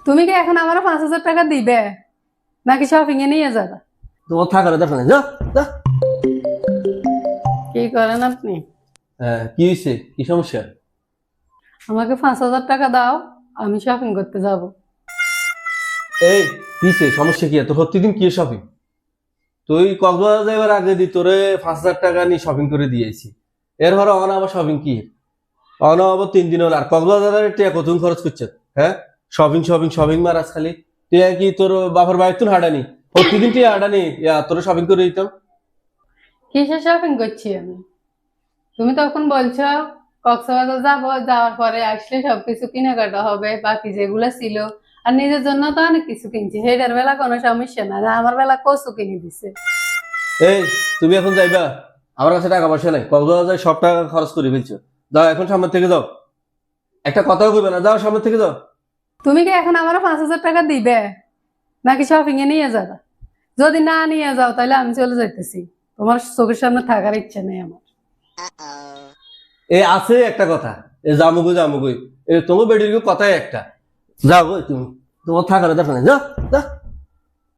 তুমি কি এখন আমার 5,000 টাকা দিবে নাকি শপিং এ নিয়ে যাবে? তোমার থাকার দরকার নেই, যা যা। কি করেন আপনি? হ্যাঁ, কি হয়েছে? কি সমস্যা? আমাকে 5,000 টাকা দাও, আমি শপিং করতে যাব। এই কি হয়েছে? সমস্যা কি? তোর প্রতিদিন কি শপিং? তুই কক্সবাজার যাইবার আগে দি তোরে 5,000 টাকা নিয়ে শপিং করে দিয়েছি। এর পরে অনা আবার শপিং কি? অনা আবার 3 দিন হল আর কক্সবাজারের টিয়া কত খরচ করছে? হ্যাঁ, শপিং শপিং শপিং মারাস খালি। তুই কি তোর বাপের বাড়ির তুই হাঁটানি? প্রতিদিন তুই হাঁটানি, তোর শপিং করে দিতাম। কিসের শপিং করছি আমি? তুমি তখন বলছো কক্সবাজার যাব, যাওয়ার পরে আসলে সবকিছু কেনাকাটা হবে, বাকি যেগুলো ছিল। আর নিজের জন্য তো অনেক কিছু কিনছি, হেডের বেলা কোনো সমস্যা না, আর আমার বেলা কচু কিনে দিছে। এই তুমি এখন যাইবা? আমার কাছে টাকা পয়সা নাই, কক্সবাজার যাই সব টাকা খরচ করে ফেলছো। যাও এখন সামনে থেকে যাও, একটা কথাও কইবে না, যাও সামনে থেকে যাও। তুমি কি এখন আমার 5,000 টাকা দিবে নাকি শপিং এ নিয়ে যাবে? যদি না নিয়ে যাও তাহলে আমি চলে যাইতেছি, তোমার চোখের সামনে থাকার ইচ্ছা নেই আমার। এ আছে একটা কথা, এ জামুগুই জামুগুই, এ তোমার বেডির কথাই একটা। যাও গো তুমি, তোমার থাকার দরকার নেই, যা যা।